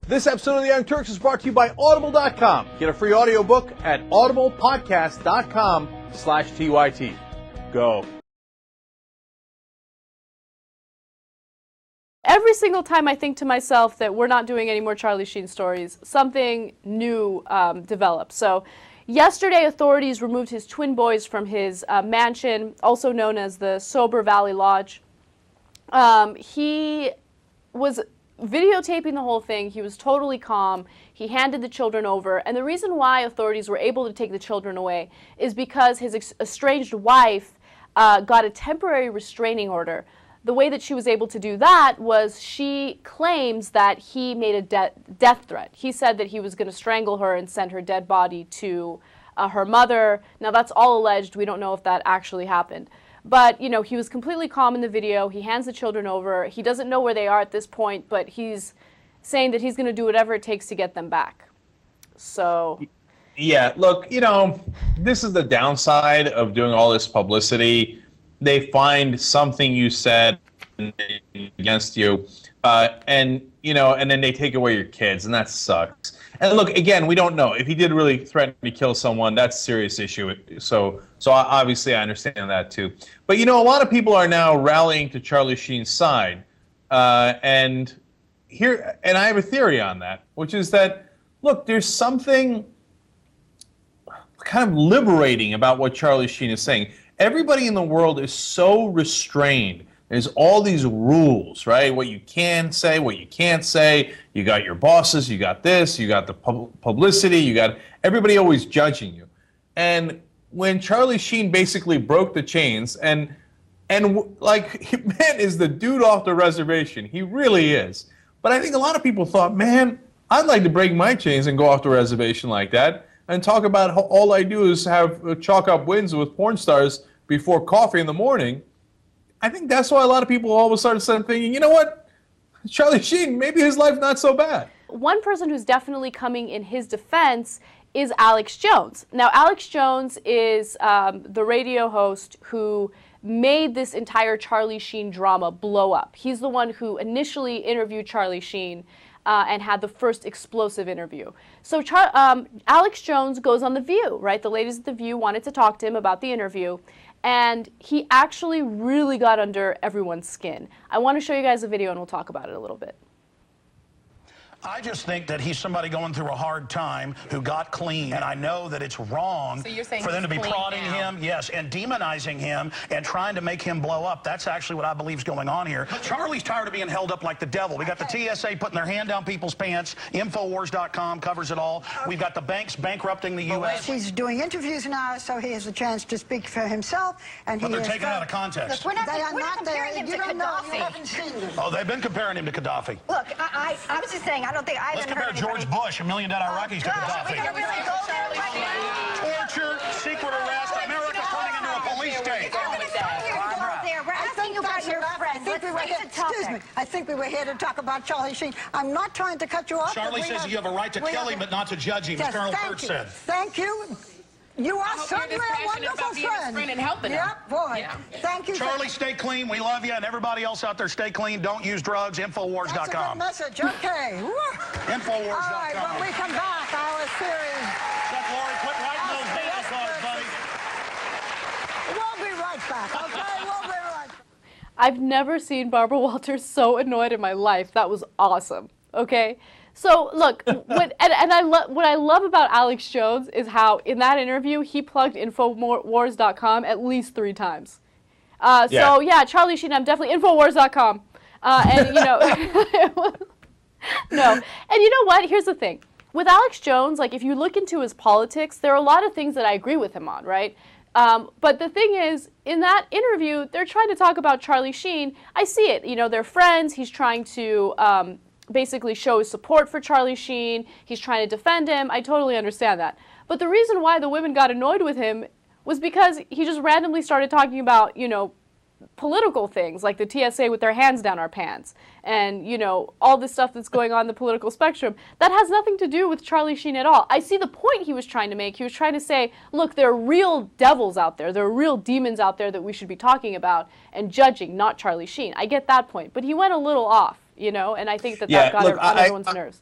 This episode of The Young Turks is brought to you by Audible.com. Get a free audiobook at audiblepodcast.com/TYT. Go. Every single time I think to myself that we're not doing any more Charlie Sheen stories, something new develops. So yesterday, authorities removed his twin boys from his mansion, also known as the Sober Valley Lodge. He was videotaping the whole thing. He was totally calm. He handed the children over. And the reason why authorities were able to take the children away is because his estranged wife got a temporary restraining order. The way that she was able to do that was she claims that he made a death threat. He said that he was going to strangle her and send her dead body to her mother. Now, that's all alleged. We don't know if that actually happened. But, you know, he was completely calm in the video. He hands the children over. He doesn't know where they are at this point, but he's saying that he's going to do whatever it takes to get them back. So... Yeah, look, you know, this is the downside of doing all this publicity. They find something you said against you, and, you know, and then they take away your kids, and that sucks. And look, again, we don't know. If he did really threaten to kill someone, that's a serious issue. So obviously I understand that too. But, you know, a lot of people are now rallying to Charlie Sheen's side. And I have a theory on that, which is that, look, there's something kind of liberating about what Charlie Sheen is saying. Everybody in the world is so restrained. There's all these rules, right? What you can say, what you can't say. You got your bosses, you got this, you got the publicity, you got everybody always judging you. And when Charlie Sheen basically broke the chains, and like, man is the dude off the reservation. He really is. But I think a lot of people thought, man, I'd like to break my chains and go off the reservation like that and talk about how all I do is have chalk up wins with porn stars before coffee in the morning. I think that's why a lot of people all of a sudden started thinking, you know what, Charlie Sheen, maybe his life's not so bad. One person who's definitely coming in his defense is Alex Jones. Now, Alex Jones is the radio host who made this entire Charlie Sheen drama blow up. He's the one who initially interviewed Charlie Sheen and had the first explosive interview. So Alex Jones goes on The View, right? The ladies at The View wanted to talk to him about the interview. And he actually really got under everyone's skin. I want to show you guys a video and we'll talk about it a little bit. I just think that he's somebody going through a hard time who got clean, and I know that it's wrong for them to be prodding him, yes, and demonizing him and trying to make him blow up. That's actually what I believe is going on here. Charlie's tired of being held up like the devil. We got the TSA putting their hand down people's pants. Infowars.com covers it all. We've got the banks bankrupting the U.S. He's doing interviews now, so he has a chance to speak for himself. And but they're taken out of context. Look, they are not comparing him to Gaddafi. You haven't seen them. Oh, they've been comparing him to Gaddafi. Look, I was just saying, I don't think I Let's haven't compare heard George Bush, $1 million Iraqis, to Gaddafi. Torture, secret arrest, America turning into a police state. We're asking you about your friend. I think we were here to talk about Charlie Sheen. I'm not trying to cut you off. Charlie says you have a right to kill him, but not to judge him, as Colonel Turks said. Thank you. You are certainly a wonderful friend. And helping him. Yeah, boy. Yeah. Thank you. Charlie, stay clean. We love you. And everybody else out there, stay clean. Don't use drugs. Infowars.com. That's a good message. Okay. Infowars.com. All right, when we come back, our series. Chuck Lorre, quit writing those video cards, buddy. We'll be right back, okay? We'll be right back. I've never seen Barbara Walters so annoyed in my life. That was awesome, okay? So look, what I love about Alex Jones is how in that interview he plugged Infowars.com at least 3 times. So yeah, Charlie Sheen, I'm definitely Infowars.com, and you know, no, and you know what? Here's the thing with Alex Jones. Like if you look into his politics, there are a lot of things that I agree with him on, right? But the thing is, in that interview, they're trying to talk about Charlie Sheen. I see it. You know, they're friends. He's trying to basically show his support for Charlie Sheen. He's trying to defend him. I totally understand that. But the reason why the women got annoyed with him was because he just randomly started talking about, you know, political things like the TSA with their hands down our pants and, you know, all this stuff that's going on in the political spectrum. That has nothing to do with Charlie Sheen at all. I see the point he was trying to make. He was trying to say, look, there are real devils out there. There are real demons out there that we should be talking about and judging, not Charlie Sheen. I get that point. But he went a little off, you know, and I think that that got on everyone's nerves.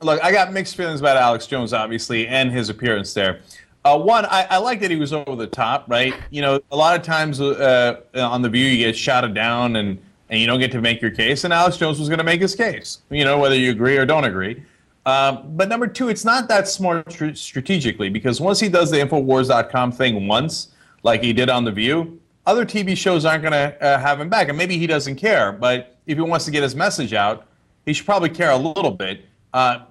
Look, I got mixed feelings about Alex Jones, obviously, and his appearance there. One, I like that he was over the top, right? You know, a lot of times on The View, you get shouted down and you don't get to make your case, and Alex Jones was going to make his case, you know, whether you agree or don't agree. But number two, it's not that smart strategically, because once he does the Infowars.com thing once, like he did on The View, other TV shows aren't going to have him back. And maybe he doesn't care, but if he wants to get his message out, he should probably care a little bit.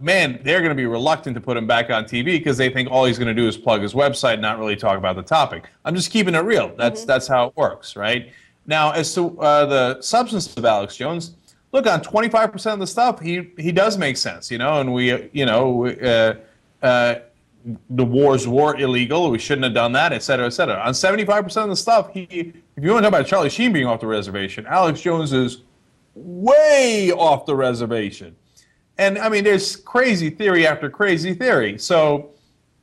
Man, they're going to be reluctant to put him back on TV because they think all he's going to do is plug his website and not really talk about the topic. I'm just keeping it real. That's how it works, right? Now, as to the substance of Alex Jones, look, on 25% of the stuff, he does make sense, you know, and the wars were illegal. We shouldn't have done that, et cetera, et cetera. On 75% of the stuff, if you want to talk about Charlie Sheen being off the reservation, Alex Jones is way off the reservation. And, I mean, there's crazy theory after crazy theory. So,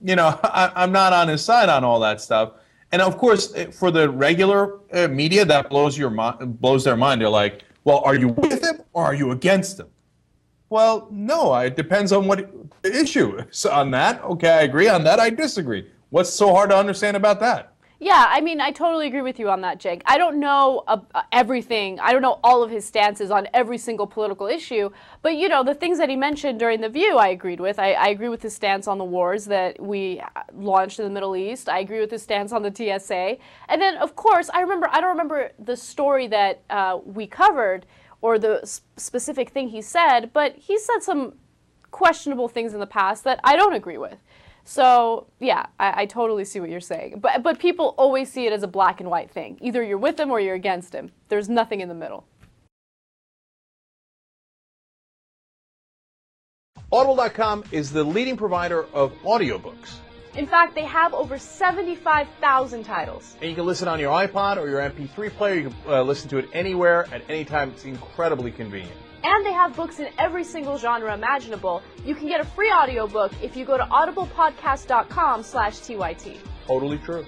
you know, I'm not on his side on all that stuff. And, of course, for the regular media, that blows their mind. They're like, well, are you with him or are you against him? Well, no, it depends on what the issue is on that. Okay, I agree. On that, I disagree. What's so hard to understand about that? Yeah, I mean, I totally agree with you on that, Cenk. I don't know everything. I don't know all of his stances on every single political issue. But, you know, the things that he mentioned during The View, I agreed with. I agree with his stance on the wars that we launched in the Middle East. I agree with his stance on the TSA. And then, of course, I don't remember the story that we covered or the specific thing he said, but he said some questionable things in the past that I don't agree with. So, yeah, I totally see what you're saying. But people always see it as a black and white thing. Either you're with him or you're against him. There's nothing in the middle. Audible.com is the leading provider of audiobooks. In fact, they have over 75,000 titles. And you can listen on your iPod or your MP3 player. You can listen to it anywhere at any time. It's incredibly convenient. And they have books in every single genre imaginable. You can get a free audiobook if you go to audiblepodcast.com/TYT. Totally true.